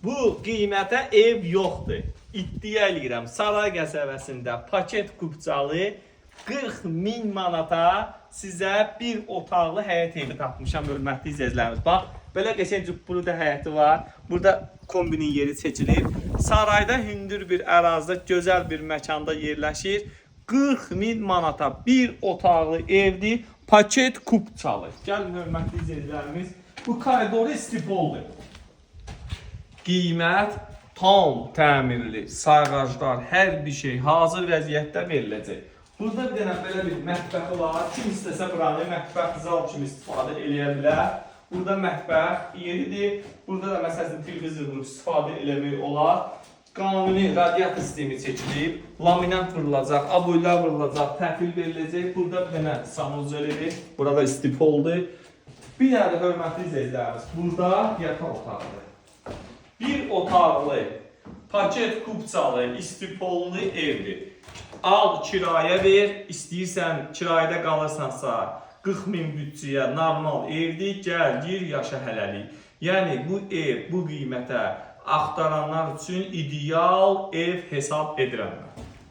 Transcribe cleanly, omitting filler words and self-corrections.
Bu qiymətə ev yoxdur. İddia eləyirəm, Saray qəsəbəsində paket kubcalı 40.000 manata sizə bir otaqlı həyət evi tapmışam, hörmətli izləyicilərimiz. Bax, belə qəşəng cübbulu da həyəti var. Burada kombinin yeri seçilir. Sarayda hündür bir ərazidə, gözəl bir məkanda yerləşir. 40.000 manata bir otaqlı evdir, paket kubcalı. Gəlin, hörmətli izləyicilərimiz, bu koridoru istipoldur. Qiymət tam təmirli, sayğaclar, hər bir şey hazır vəziyyətdə veriləcək. Burada bir dənə belə bir mətbəxi var. Kim istəsə buranı mətbəx zal kimi istifadə edə bilər. Burada mətbəx yeridir. Burada da məsələn televizor vurub istifadə eləmək olar. Qanuni radiator sistemi çəkilib, laminat vurulacaq, aboylar vurulacaq, təhvil veriləcək. Burada bir dənə sanuzelidir. Burada istipoldur. Bir dənə də hörmətli izləyicilərimiz, burada yataq otağıdır. Bir otaqlı, paket kubcalı, istipollu evdir. Al kiraya ver, istəyirsən kirayədə qalırsansa 40.000 bütçəyə normal evdir, gəl, gir, yaşa hələlik. Yəni bu ev bu qiymətə axtaranlar üçün ideal ev hesab edirəm.